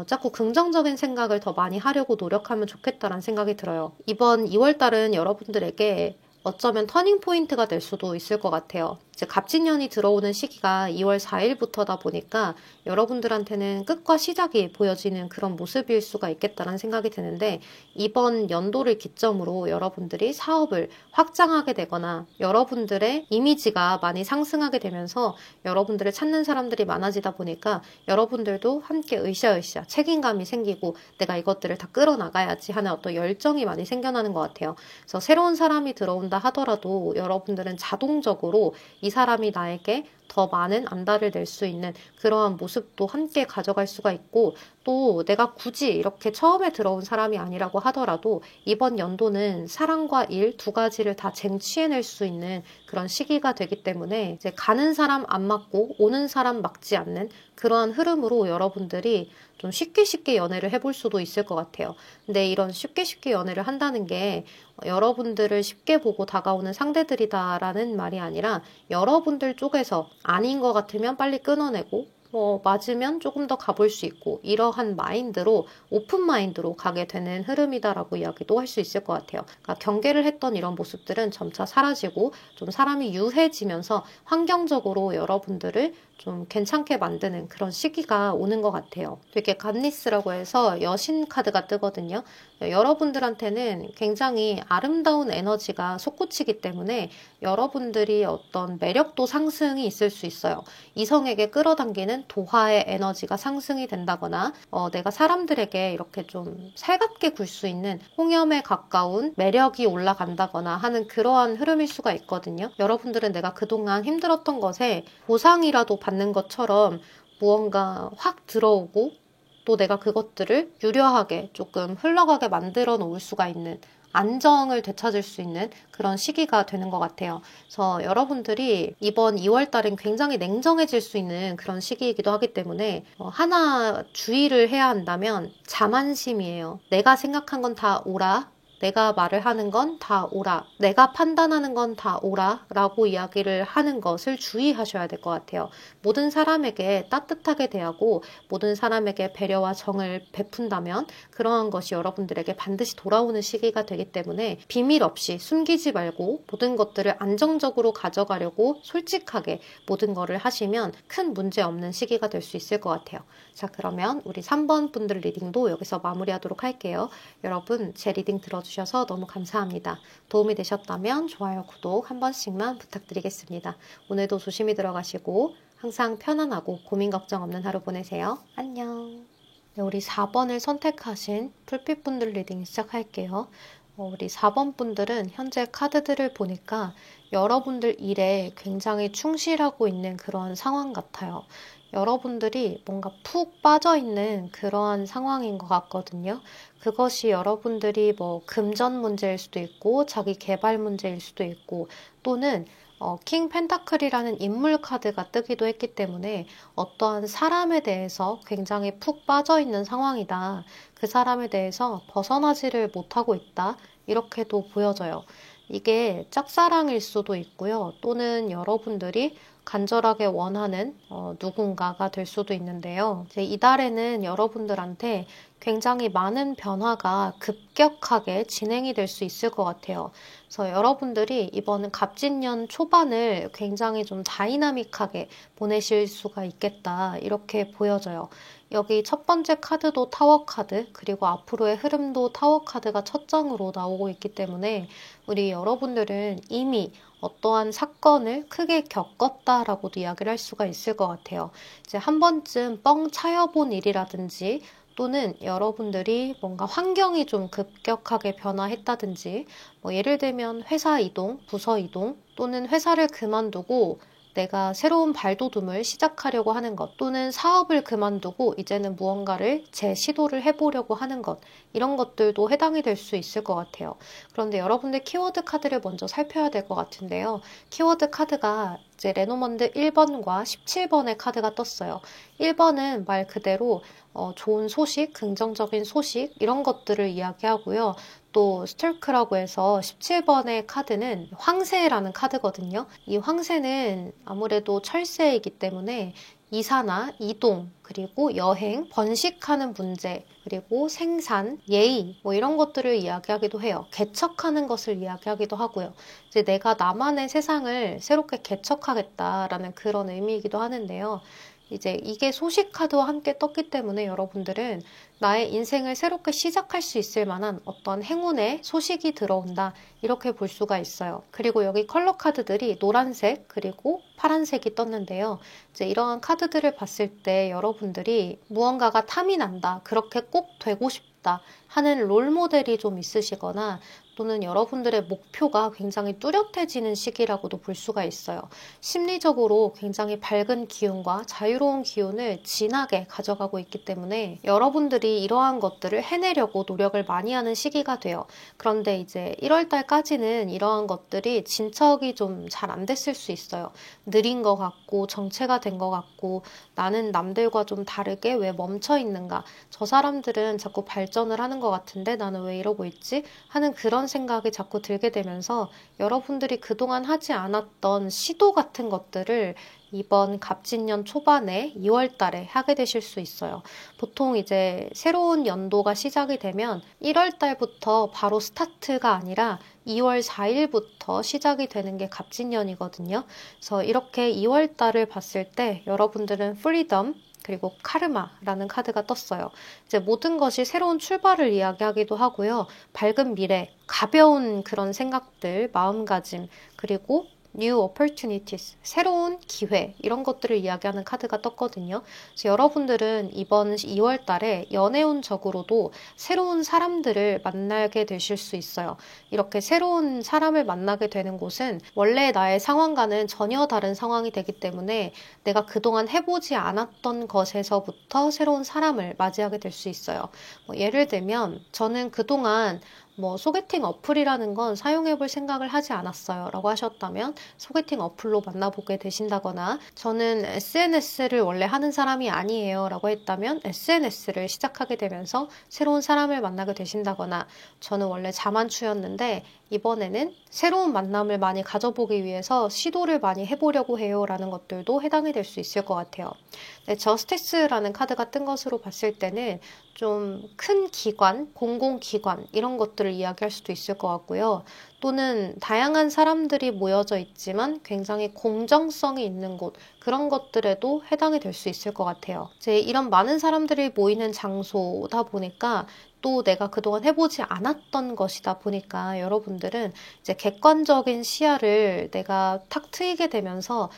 Speaker 1: 자꾸 긍정적인 생각을 더 많이 하려고 노력하면 좋겠다라는 생각이 들어요. 이번 2월달은 여러분들에게 어쩌면 터닝 포인트가 될 수도 있을 것 같아요. 이제 갑진년이 들어오는 시기가 2월 4일부터다 보니까 여러분들한테는 끝과 시작이 보여지는 그런 모습일 수가 있겠다는 생각이 드는데, 이번 연도를 기점으로 여러분들이 사업을 확장하게 되거나 여러분들의 이미지가 많이 상승하게 되면서 여러분들을 찾는 사람들이 많아지다 보니까 여러분들도 함께 으쌰으쌰 책임감이 생기고 내가 이것들을 다 끌어나가야지 하는 어떤 열정이 많이 생겨나는 것 같아요. 그래서 새로운 사람이 들어온다 하더라도 여러분들은 자동적으로 이 사람이 나에게 더 많은 안달을 낼 수 있는 그러한 모습도 함께 가져갈 수가 있고, 또 내가 굳이 이렇게 처음에 들어온 사람이 아니라고 하더라도 이번 연도는 사랑과 일 두 가지를 다 쟁취해낼 수 있는 그런 시기가 되기 때문에 이제 가는 사람 안 맞고 오는 사람 막지 않는 그러한 흐름으로 여러분들이 좀 쉽게 연애를 해볼 수도 있을 것 같아요. 근데 이런 쉽게 연애를 한다는 게 여러분들을 쉽게 보고 다가오는 상대들이다라는 말이 아니라, 여러분들 쪽에서 아닌 것 같으면 빨리 끊어내고 맞으면 조금 더 가볼 수 있고 이러한 마인드로 오픈 마인드로 가게 되는 흐름이다라고 이야기도 할 수 있을 것 같아요. 그러니까 경계를 했던 이런 모습들은 점차 사라지고 좀 사람이 유해지면서 환경적으로 여러분들을 좀 괜찮게 만드는 그런 시기가 오는 것 같아요. 이렇게 갓니스라고 해서 여신 카드가 뜨거든요. 여러분들한테는 굉장히 아름다운 에너지가 솟구치기 때문에 여러분들이 어떤 매력도 상승이 있을 수 있어요. 이성에게 끌어당기는 도화의 에너지가 상승이 된다거나 내가 사람들에게 이렇게 좀 살갑게 굴 수 있는 홍염에 가까운 매력이 올라간다거나 하는 그러한 흐름일 수가 있거든요. 여러분들은 내가 그동안 힘들었던 것에 보상이라도 받는 것처럼 무언가 확 들어오고 또 내가 그것들을 유려하게 조금 흘러가게 만들어 놓을 수가 있는 안정을 되찾을 수 있는 그런 시기가 되는 것 같아요. 그래서 여러분들이 이번 2월 달은 굉장히 냉정해질 수 있는 그런 시기이기도 하기 때문에 하나 주의를 해야 한다면 자만심이에요. 내가 생각한 건 다 옳아. 내가 말을 하는 건 다 옳아. 내가 판단하는 건 다 옳아. 라고 이야기를 하는 것을 주의하셔야 될 것 같아요. 모든 사람에게 따뜻하게 대하고 모든 사람에게 배려와 정을 베푼다면 그러한 것이 여러분들에게 반드시 돌아오는 시기가 되기 때문에 비밀 없이 숨기지 말고 모든 것들을 안정적으로 가져가려고 솔직하게 모든 것을 하시면 큰 문제 없는 시기가 될 수 있을 것 같아요. 자, 그러면 우리 3번 분들 리딩도 여기서 마무리하도록 할게요. 여러분, 제 리딩 들어주셔서 너무 감사합니다. 도움이 되셨다면 좋아요, 구독 한 번씩만 부탁드리겠습니다. 오늘도 조심히 들어가시고 항상 편안하고 고민 걱정 없는 하루 보내세요. 안녕. 네, 우리 4번을 선택하신 풀빛분들 리딩 시작할게요. 우리 4번 분들은 현재 카드들을 보니까 여러분들 일에 굉장히 충실하고 있는 그런 상황 같아요. 여러분들이 뭔가 푹 빠져있는 그러한 상황인 것 같거든요. 그것이 여러분들이 뭐 금전 문제일 수도 있고 자기 개발 문제일 수도 있고 또는 킹 펜타클이라는 인물 카드가 뜨기도 했기 때문에 어떠한 사람에 대해서 굉장히 푹 빠져있는 상황이다. 그 사람에 대해서 벗어나지를 못하고 있다. 이렇게도 보여져요. 이게 짝사랑일 수도 있고요. 또는 여러분들이 간절하게 원하는 누군가가 될 수도 있는데요. 이제 이달에는 여러분들한테 굉장히 많은 변화가 급격하게 진행이 될 수 있을 것 같아요. 그래서 여러분들이 이번 갑진년 초반을 굉장히 좀 다이나믹하게 보내실 수가 있겠다. 이렇게 보여져요. 여기 첫 번째 카드도 타워 카드, 그리고 앞으로의 흐름도 타워 카드가 첫 장으로 나오고 있기 때문에 우리 여러분들은 이미 어떠한 사건을 크게 겪었다라고도 이야기를 할 수가 있을 것 같아요. 이제 한 번쯤 뻥 차여본 일이라든지 또는 여러분들이 뭔가 환경이 좀 급격하게 변화했다든지 뭐 예를 들면 회사 이동, 부서 이동 또는 회사를 그만두고 내가 새로운 발돋움을 시작하려고 하는 것 또는 사업을 그만두고 이제는 무언가를 재시도를 해보려고 하는 것 이런 것들도 해당이 될 수 있을 것 같아요. 그런데 여러분들 키워드 카드를 먼저 살펴야 될 것 같은데요. 키워드 카드가 이제 레노먼드 1번과 17번의 카드가 떴어요. 1번은 말 그대로 좋은 소식, 긍정적인 소식 이런 것들을 이야기하고요. 또 스톨크라고 해서 17번의 카드는 황새라는 카드거든요. 이 황새는 아무래도 철새이기 때문에 이사나 이동, 그리고 여행, 번식하는 문제, 그리고 생산, 예의 뭐 이런 것들을 이야기하기도 해요. 개척하는 것을 이야기하기도 하고요. 이제 내가 나만의 세상을 새롭게 개척하겠다라는 그런 의미이기도 하는데요. 이제 이게 소식 카드와 함께 떴기 때문에 여러분들은 나의 인생을 새롭게 시작할 수 있을 만한 어떤 행운의 소식이 들어온다 이렇게 볼 수가 있어요. 그리고 여기 컬러 카드들이 노란색 그리고 파란색이 떴는데요. 이제 이러한 카드들을 봤을 때 여러분들이 무언가가 탐이 난다 그렇게 꼭 되고 싶다 하는 롤 모델이 좀 있으시거나 또는 여러분들의 목표가 굉장히 뚜렷해지는 시기라고도 볼 수가 있어요. 심리적으로 굉장히 밝은 기운과 자유로운 기운을 진하게 가져가고 있기 때문에 여러분들이 이러한 것들을 해내려고 노력을 많이 하는 시기가 돼요. 그런데 이제 1월달까지는 이러한 것들이 진척이 좀 잘 안 됐을 수 있어요. 느린 것 같고 정체가 된 것 같고 나는 남들과 좀 다르게 왜 멈춰 있는가 저 사람들은 자꾸 발전을 하는 하는 것 같은데 나는 왜 이러고 있지? 하는 그런 생각이 자꾸 들게 되면서 여러분들이 그동안 하지 않았던 시도 같은 것들을 이번 갑진년 초반에 2월 달에 하게 되실 수 있어요. 보통 이제 새로운 연도가 시작이 되면 1월 달부터 바로 스타트가 아니라 2월 4일부터 시작이 되는 게 갑진년이거든요. 그래서 이렇게 2월 달을 봤을 때 여러분들은 프리덤 그리고 카르마라는 카드가 떴어요. 이제 모든 것이 새로운 출발을 이야기하기도 하고요. 밝은 미래, 가벼운 그런 생각들, 마음가짐, 그리고 new opportunities, 새로운 기회 이런 것들을 이야기하는 카드가 떴거든요. 그래서 여러분들은 이번 2월 달에 연애운적으로도 새로운 사람들을 만나게 되실 수 있어요. 이렇게 새로운 사람을 만나게 되는 곳은 원래 나의 상황과는 전혀 다른 상황이 되기 때문에 내가 그동안 해보지 않았던 것에서부터 새로운 사람을 맞이하게 될 수 있어요. 예를 들면 저는 그동안 소개팅 어플이라는 건 사용해 볼 생각을 하지 않았어요 라고 하셨다면 소개팅 어플로 만나보게 되신다거나 저는 SNS를 원래 하는 사람이 아니에요 라고 했다면 SNS를 시작하게 되면서 새로운 사람을 만나게 되신다거나 저는 원래 자만추였는데 이번에는 새로운 만남을 많이 가져보기 위해서 시도를 많이 해보려고 해요 라는 것들도 해당이 될 수 있을 것 같아요. 네, 저스티스라는 카드가 뜬 것으로 봤을 때는 좀 큰 기관, 공공기관 이런 것들을 이야기할 수도 있을 것 같고요. 또는 다양한 사람들이 모여져 있지만 굉장히 공정성이 있는 곳 그런 것들에도 해당이 될 수 있을 것 같아요. 이제 이런 많은 사람들이 모이는 장소다 보니까 또 내가 그동안 해보지 않았던 것이다 보니까 여러분들은 이제 객관적인 시야를 내가 탁 트이게 되면서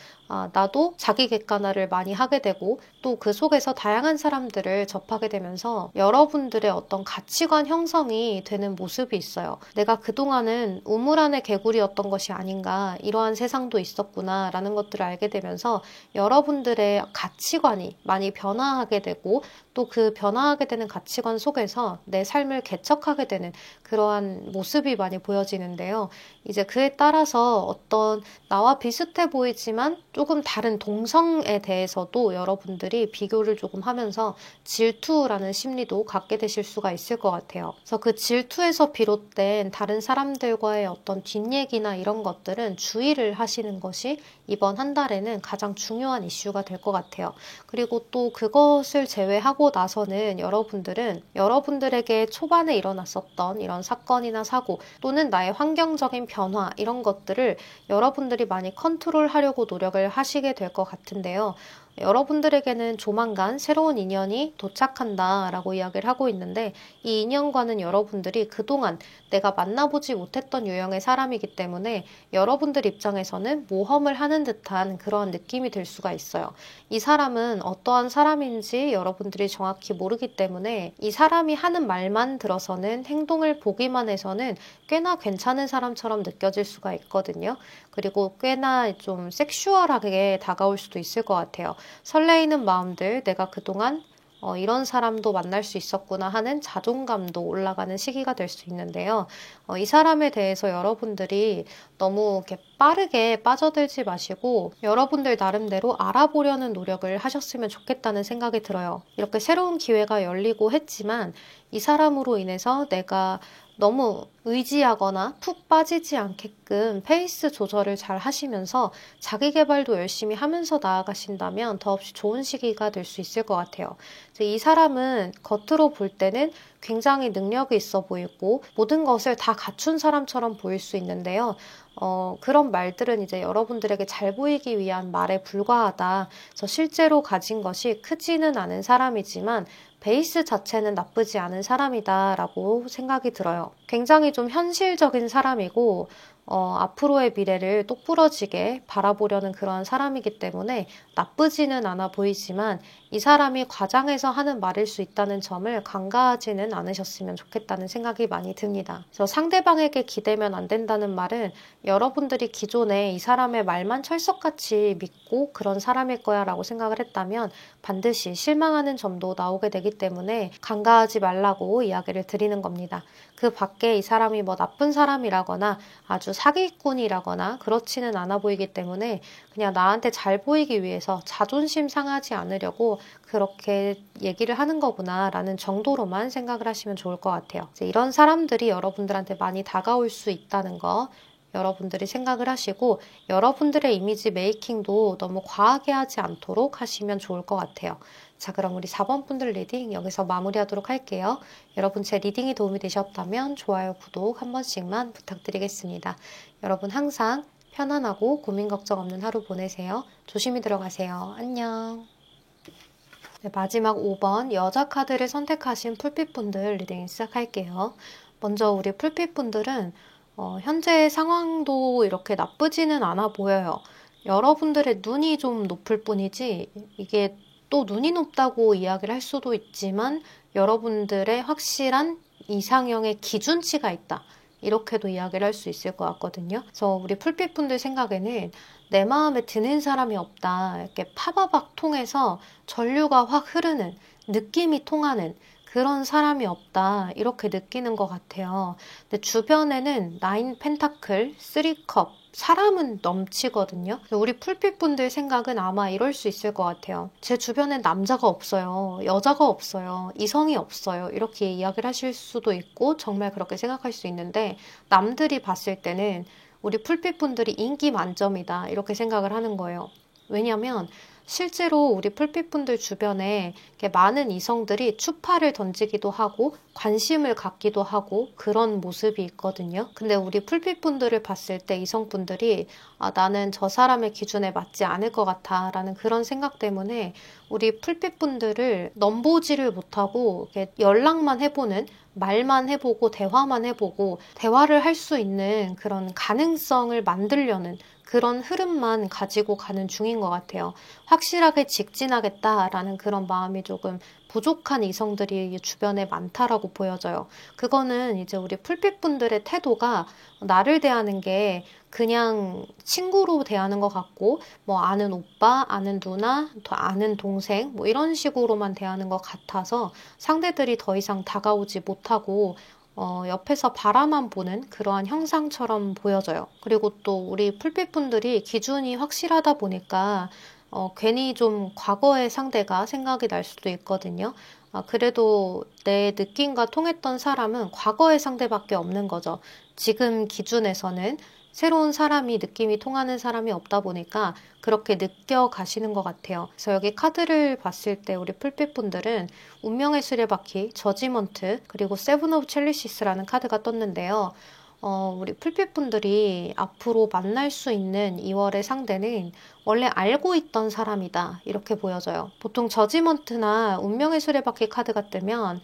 Speaker 1: 나도 자기 객관화를 많이 하게 되고 또 그 속에서 다양한 사람들을 접하게 되면서 여러분들의 어떤 가치관 형성이 되는 모습이 있어요. 내가 그동안은 우물 안의 개구리였던 것이 아닌가 이러한 세상도 있었구나 라는 것들을 알게 되면서 여러분들의 가치관이 많이 변화하게 되고 또 그 변화하게 되는 가치관 속에서 내 삶을 개척하게 되는 그러한 모습이 많이 보여지는데요. 이제 그에 따라서 어떤 나와 비슷해 보이지만 조금 다른 동성에 대해서도 여러분들이 비교를 조금 하면서 질투라는 심리도 갖게 되실 수가 있을 것 같아요. 그래서 그 질투에서 비롯된 다른 사람들과의 어떤 뒷얘기나 이런 것들은 주의를 하시는 것이 이번 한 달에는 가장 중요한 이슈가 될 것 같아요. 그리고 또 그것을 제외하고 나서는 여러분들은 여러분들에게 초반에 일어났었던 이런 사건이나 사고 또는 나의 환경적인 변화 이런 것들을 여러분들이 많이 컨트롤하려고 노력을 하시게 될 것 같은데요. 여러분들에게는 조만간 새로운 인연이 도착한다라고 이야기를 하고 있는데 이 인연과는 여러분들이 그동안 내가 만나보지 못했던 유형의 사람이기 때문에 여러분들 입장에서는 모험을 하는 듯한 그런 느낌이 들 수가 있어요. 이 사람은 어떠한 사람인지 여러분들이 정확히 모르기 때문에 이 사람이 하는 말만 들어서는 행동을 보기만 해서는 꽤나 괜찮은 사람처럼 느껴질 수가 있거든요. 그리고 꽤나 좀 섹슈얼하게 다가올 수도 있을 것 같아요. 설레이는 마음들, 내가 그동안 이런 사람도 만날 수 있었구나 하는 자존감도 올라가는 시기가 될 수 있는데요. 이 사람에 대해서 여러분들이 너무 이렇게 빠르게 빠져들지 마시고 여러분들 나름대로 알아보려는 노력을 하셨으면 좋겠다는 생각이 들어요. 이렇게 새로운 기회가 열리고 했지만 이 사람으로 인해서 내가 너무 의지하거나 푹 빠지지 않게끔 페이스 조절을 잘 하시면서 자기 개발도 열심히 하면서 나아가신다면 더없이 좋은 시기가 될 수 있을 것 같아요. 이 사람은 겉으로 볼 때는 굉장히 능력이 있어 보이고 모든 것을 다 갖춘 사람처럼 보일 수 있는데요. 그런 말들은 이제 여러분들에게 잘 보이기 위한 말에 불과하다. 그래서 실제로 가진 것이 크지는 않은 사람이지만 베이스 자체는 나쁘지 않은 사람이다라고 생각이 들어요. 굉장히 좀 현실적인 사람이고 앞으로의 미래를 똑부러지게 바라보려는 그러한 사람이기 때문에 나쁘지는 않아 보이지만 이 사람이 과장해서 하는 말일 수 있다는 점을 간과하지는 않으셨으면 좋겠다는 생각이 많이 듭니다. 그래서 상대방에게 기대면 안 된다는 말은 여러분들이 기존에 이 사람의 말만 철석같이 믿고 그런 사람일 거야 라고 생각을 했다면 반드시 실망하는 점도 나오게 되기 때문에 간과하지 말라고 이야기를 드리는 겁니다. 그 밖에 이 사람이 뭐 나쁜 사람이라거나 아주 사기꾼이라거나 그렇지는 않아 보이기 때문에 그냥 나한테 잘 보이기 위해서 자존심 상하지 않으려고 그렇게 얘기를 하는 거구나 라는 정도로만 생각을 하시면 좋을 것 같아요. 이제 이런 사람들이 여러분들한테 많이 다가올 수 있다는 거 여러분들이 생각을 하시고 여러분들의 이미지 메이킹도 너무 과하게 하지 않도록 하시면 좋을 것 같아요. 자, 그럼 우리 4번 분들 리딩 여기서 마무리하도록 할게요. 여러분 제 리딩이 도움이 되셨다면 좋아요, 구독 한 번씩만 부탁드리겠습니다. 여러분 항상 편안하고 고민 걱정 없는 하루 보내세요. 조심히 들어가세요. 안녕. 네, 마지막 5번 여자 카드를 선택하신 풀빛분들 리딩 시작할게요. 먼저 우리 풀빛분들은 현재 상황도 이렇게 나쁘지는 않아 보여요. 여러분들의 눈이 좀 높을 뿐이지 이게 또 눈이 높다고 이야기를 할 수도 있지만 여러분들의 확실한 이상형의 기준치가 있다. 이렇게도 이야기를 할 수 있을 것 같거든요. 그래서 우리 풀빛분들 생각에는 내 마음에 드는 사람이 없다. 이렇게 파바박 통해서 전류가 확 흐르는 느낌이 통하는 그런 사람이 없다. 이렇게 느끼는 것 같아요. 근데 주변에는 9 펜타클, 3컵, 사람은 넘치거든요. 우리 풀빛분들 생각은 아마 이럴 수 있을 것 같아요. 제 주변엔 남자가 없어요. 여자가 없어요. 이성이 없어요. 이렇게 이야기를 하실 수도 있고 정말 그렇게 생각할 수 있는데 남들이 봤을 때는 우리 풀빛분들이 인기 만점이다. 이렇게 생각을 하는 거예요. 왜냐면 실제로 우리 풀빛분들 주변에 많은 이성들이 추파를 던지기도 하고 관심을 갖기도 하고 그런 모습이 있거든요. 근데 우리 풀빛분들을 봤을 때 이성분들이 나는 저 사람의 기준에 맞지 않을 것 같아 라는 그런 생각 때문에 우리 풀빛분들을 넘보지를 못하고 연락만 해보는 말만 해보고 대화만 해보고 대화를 할 수 있는 그런 가능성을 만들려는 그런 흐름만 가지고 가는 중인 것 같아요. 확실하게 직진하겠다라는 그런 마음이 조금 부족한 이성들이 주변에 많다라고 보여져요. 그거는 이제 우리 풀빛분들의 태도가 나를 대하는 게 그냥 친구로 대하는 것 같고 뭐 아는 오빠, 아는 누나, 아는 동생 뭐 이런 식으로만 대하는 것 같아서 상대들이 더 이상 다가오지 못하고 옆에서 바라만 보는 그러한 형상처럼 보여져요. 그리고 또 우리 풀빛분들이 기준이 확실하다 보니까 괜히 좀 과거의 상대가 생각이 날 수도 있거든요. 그래도 내 느낌과 통했던 사람은 과거의 상대밖에 없는 거죠. 지금 기준에서는 새로운 사람이 느낌이 통하는 사람이 없다 보니까 그렇게 느껴가시는 것 같아요. 그래서 여기 카드를 봤을 때 우리 풀빛분들은 운명의 수레바퀴, 저지먼트, 그리고 세븐 오브 첼리시스라는 카드가 떴는데요. 우리 풀빛분들이 앞으로 만날 수 있는 2월의 상대는 원래 알고 있던 사람이다. 이렇게 보여져요. 보통 저지먼트나 운명의 수레바퀴 카드가 뜨면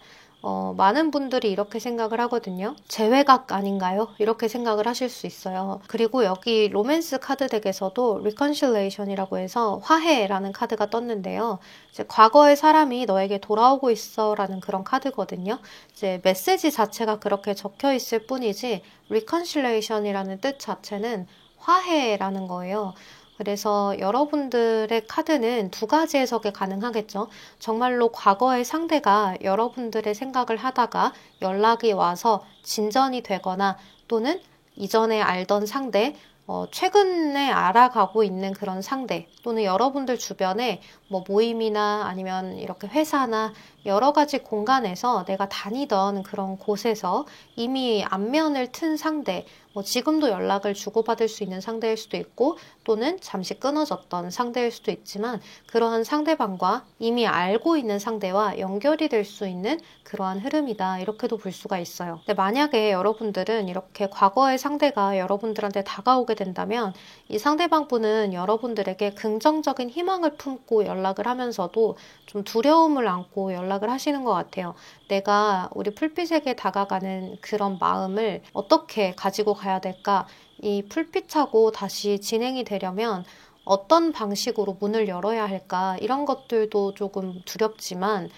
Speaker 1: 많은 분들이 이렇게 생각을 하거든요. 재회각 아닌가요? 이렇게 생각을 하실 수 있어요. 그리고 여기 로맨스 카드 덱에서도 Reconciliation이라고 해서 화해라는 카드가 떴는데요. 이제 과거의 사람이 너에게 돌아오고 있어 라는 그런 카드거든요. 이제 메시지 자체가 그렇게 적혀 있을 뿐이지 Reconciliation이라는 뜻 자체는 화해라는 거예요. 그래서 여러분들의 카드는 두 가지 해석이 가능하겠죠. 정말로 과거의 상대가 여러분들의 생각을 하다가 연락이 와서 진전이 되거나 또는 이전에 알던 상대, 최근에 알아가고 있는 그런 상대 또는 여러분들 주변에 뭐 모임이나 아니면 이렇게 회사나 여러 가지 공간에서 내가 다니던 그런 곳에서 이미 안면을 튼 상대, 뭐 지금도 연락을 주고받을 수 있는 상대일 수도 있고 또는 잠시 끊어졌던 상대일 수도 있지만 그러한 상대방과 이미 알고 있는 상대와 연결이 될 수 있는 그러한 흐름이다. 이렇게도 볼 수가 있어요. 근데 만약에 여러분들은 이렇게 과거의 상대가 여러분들한테 다가오게 된다면 이 상대방 분은 여러분들에게 긍정적인 희망을 품고 연락을 하면서도 좀 두려움을 안고 연락을 하시는 것 같아요. 내가 우리 풀빛에게 다가가는 그런 마음을 어떻게 가지고 가야 될까? 이 풀빛하고 다시 진행이 되려면 어떤 방식으로 문을 열어야 할까? 이런 것들도 조금 두렵지만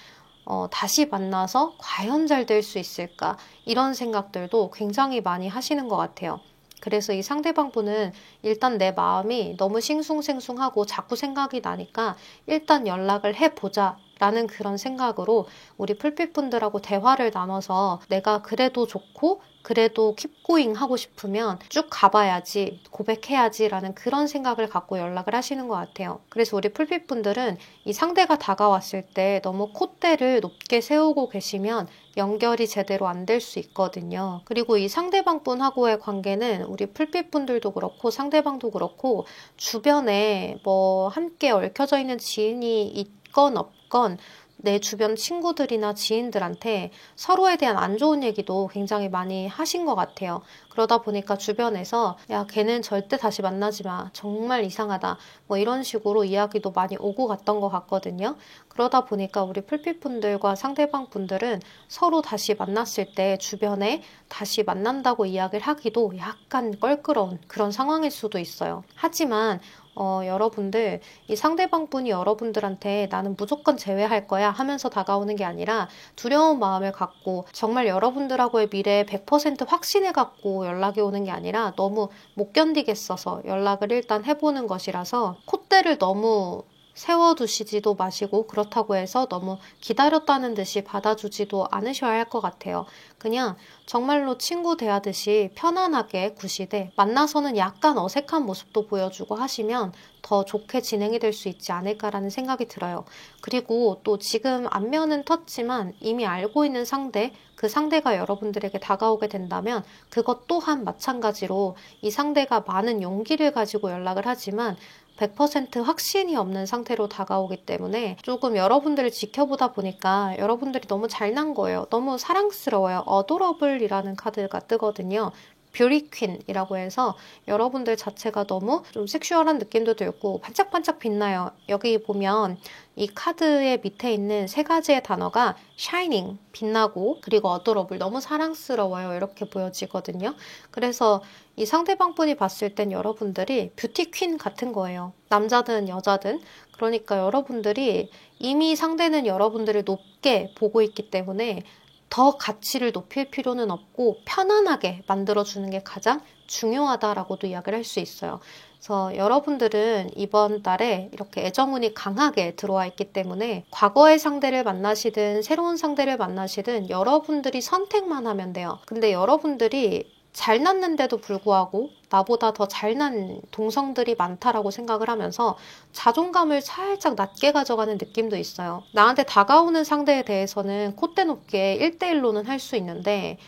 Speaker 1: 다시 만나서 과연 잘 될 수 있을까? 이런 생각들도 굉장히 많이 하시는 것 같아요. 그래서 이 상대방 분은 일단 내 마음이 너무 싱숭생숭하고 자꾸 생각이 나니까 일단 연락을 해보자 라는 그런 생각으로 우리 풀빛분들하고 대화를 나눠서 내가 그래도 좋고 그래도 킵고잉 하고 싶으면 쭉 가봐야지, 고백해야지 라는 그런 생각을 갖고 연락을 하시는 것 같아요. 그래서 우리 풀빛분들은 이 상대가 다가왔을 때 너무 콧대를 높게 세우고 계시면 연결이 제대로 안 될 수 있거든요. 그리고 이 상대방 분하고의 관계는 우리 풀빛분들도 그렇고 상대방도 그렇고 주변에 뭐 함께 얽혀져 있는 지인이 있건 없건 내 주변 친구들이나 지인들한테 서로에 대한 안 좋은 얘기도 굉장히 많이 하신 것 같아요. 그러다 보니까 주변에서 야, 걔는 절대 다시 만나지 마. 정말 이상하다. 뭐 이런 식으로 이야기도 많이 오고 갔던 것 같거든요. 그러다 보니까 우리 풀빛분들과 상대방 분들은 서로 다시 만났을 때 주변에 다시 만난다고 이야기를 하기도 약간 껄끄러운 그런 상황일 수도 있어요. 하지만 여러분들, 이 상대방 분이 여러분들한테 나는 무조건 제외할 거야 하면서 다가오는 게 아니라 두려운 마음을 갖고 정말 여러분들하고의 미래에 100% 확신을 갖고 연락이 오는 게 아니라 너무 못 견디겠어서 연락을 일단 해보는 것이라서 콧대를 너무 세워두시지도 마시고 그렇다고 해서 너무 기다렸다는 듯이 받아주지도 않으셔야 할 것 같아요. 그냥 정말로 친구 대하듯이 편안하게 구시되 만나서는 약간 어색한 모습도 보여주고 하시면 더 좋게 진행이 될 수 있지 않을까라는 생각이 들어요. 그리고 또 지금 안면은 텄지만 이미 알고 있는 상대, 그 상대가 여러분들에게 다가오게 된다면 그것 또한 마찬가지로 이 상대가 많은 용기를 가지고 연락을 하지만 100% 확신이 없는 상태로 다가오기 때문에 조금 여러분들을 지켜보다 보니까 여러분들이 너무 잘난 거예요. 너무 사랑스러워요. 어도러블이라는 카드가 뜨거든요. 뷰티 퀸이라고 해서 여러분들 자체가 너무 좀 섹슈얼한 느낌도 들고 반짝반짝 빛나요. 여기 보면 이 카드의 밑에 있는 세 가지의 단어가 shining, 빛나고 그리고 adorable, 너무 사랑스러워요. 이렇게 보여지거든요. 그래서 이 상대방 분이 봤을 땐 여러분들이 뷰티 퀸 같은 거예요. 남자든 여자든. 그러니까 여러분들이 이미 상대는 여러분들을 높게 보고 있기 때문에 더 가치를 높일 필요는 없고 편안하게 만들어주는 게 가장 중요하다라고도 이야기를 할 수 있어요. 그래서 여러분들은 이번 달에 이렇게 애정운이 강하게 들어와 있기 때문에 과거의 상대를 만나시든 새로운 상대를 만나시든 여러분들이 선택만 하면 돼요. 근데 여러분들이 잘났는데도 불구하고 나보다 더 잘난 동성들이 많다라고 생각을 하면서 자존감을 살짝 낮게 가져가는 느낌도 있어요. 나한테 다가오는 상대에 대해서는 콧대 높게 1대1로는 할 수 있는데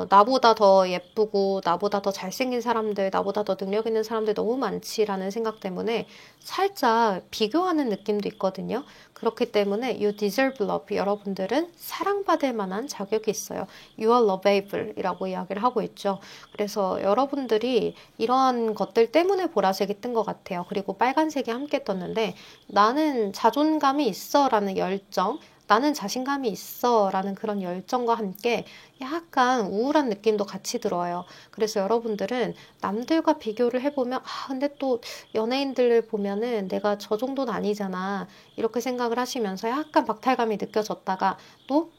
Speaker 1: 나보다 더 예쁘고 나보다 더 잘생긴 사람들, 나보다 더 능력 있는 사람들 너무 많지라는 생각 때문에 살짝 비교하는 느낌도 있거든요. 그렇기 때문에 you deserve love, 여러분들은 사랑받을 만한 자격이 있어요. You are lovable 이라고 이야기를 하고 있죠. 그래서 여러분들이 이러한 것들 때문에 보라색이 뜬 것 같아요. 그리고 빨간색이 함께 떴는데 나는 자존감이 있어 라는 열정, 나는 자신감이 있어 라는 그런 열정과 함께 약간 우울한 느낌도 같이 들어요. 그래서 여러분들은 남들과 비교를 해보면 근데 또 연예인들을 보면은 내가 저 정도는 아니잖아 이렇게 생각을 하시면서 약간 박탈감이 느껴졌다가 또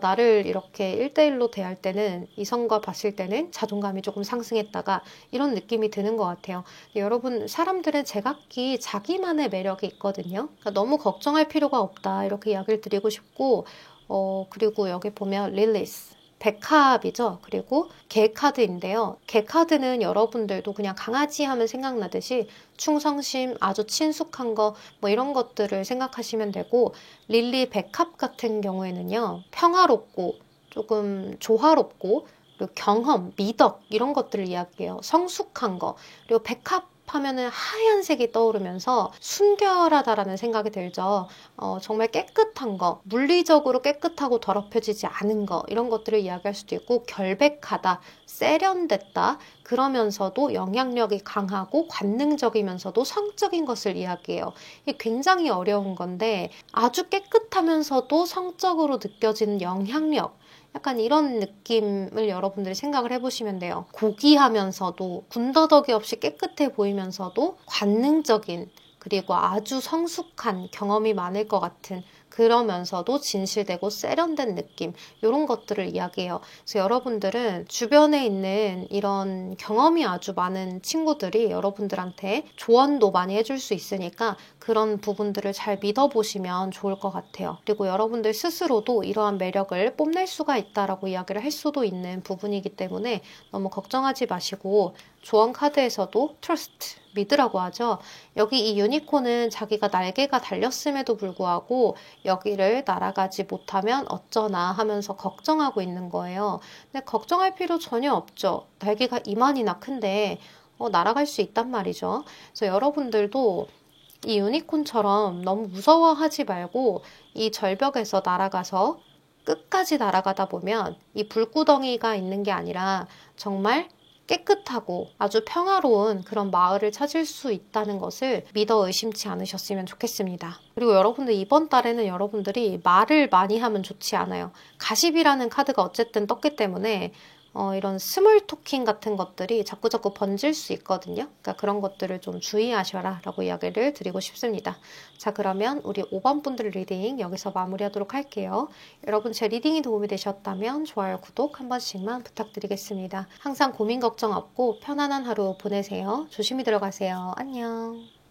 Speaker 1: 나를 이렇게 1대1로 대할 때는 이성과 봤을 때는 자존감이 조금 상승했다가 이런 느낌이 드는 것 같아요. 여러분, 사람들은 제각기 자기만의 매력이 있거든요. 그러니까 너무 걱정할 필요가 없다 이렇게 이야기를 드리고 싶고 그리고 여기 보면 릴리스 백합이죠. 그리고 개 카드인데요. 개 카드는 여러분들도 그냥 강아지 하면 생각나듯이 충성심, 아주 친숙한 거 뭐 이런 것들을 생각하시면 되고 릴리 백합 같은 경우에는요. 평화롭고 조금 조화롭고 그리고 경험, 미덕 이런 것들을 이야기해요. 성숙한 거. 그리고 백합 하면은 하얀색이 떠오르면서 순결하다라는 생각이 들죠. 정말 깨끗한 거, 물리적으로 깨끗하고 더럽혀지지 않은 거 이런 것들을 이야기할 수도 있고 결백하다, 세련됐다 그러면서도 영향력이 강하고 관능적이면서도 성적인 것을 이야기해요. 이게 굉장히 어려운 건데 아주 깨끗하면서도 성적으로 느껴지는 영향력 약간 이런 느낌을 여러분들이 생각을 해보시면 돼요. 고귀하면서도 군더더기 없이 깨끗해 보이면서도 관능적인 그리고 아주 성숙한 경험이 많을 것 같은 그러면서도 진실되고 세련된 느낌, 이런 것들을 이야기해요. 그래서 여러분들은 주변에 있는 이런 경험이 아주 많은 친구들이 여러분들한테 조언도 많이 해줄 수 있으니까 그런 부분들을 잘 믿어보시면 좋을 것 같아요. 그리고 여러분들 스스로도 이러한 매력을 뽐낼 수가 있다라고 이야기를 할 수도 있는 부분이기 때문에 너무 걱정하지 마시고, 조언 카드에서도 트러스트, 믿으라고 하죠. 여기 이 유니콘은 자기가 날개가 달렸음에도 불구하고 여기를 날아가지 못하면 어쩌나 하면서 걱정하고 있는 거예요. 근데 걱정할 필요 전혀 없죠. 날개가 이만이나 큰데 날아갈 수 있단 말이죠. 그래서 여러분들도 이 유니콘처럼 너무 무서워하지 말고 이 절벽에서 날아가서 끝까지 날아가다 보면 이 불구덩이가 있는 게 아니라 정말 깨끗하고 아주 평화로운 그런 마을을 찾을 수 있다는 것을 믿어 의심치 않으셨으면 좋겠습니다. 그리고 여러분들 이번 달에는 여러분들이 말을 많이 하면 좋지 않아요. 가십이라는 카드가 어쨌든 떴기 때문에 이런 스몰 토킹 같은 것들이 자꾸자꾸 번질 수 있거든요. 그러니까 그런 것들을 좀 주의하셔라 라고 이야기를 드리고 싶습니다. 자, 그러면 우리 5번 분들 리딩 여기서 마무리하도록 할게요. 여러분 제 리딩이 도움이 되셨다면 좋아요, 구독 한 번씩만 부탁드리겠습니다. 항상 고민 걱정 없고 편안한 하루 보내세요. 조심히 들어가세요. 안녕.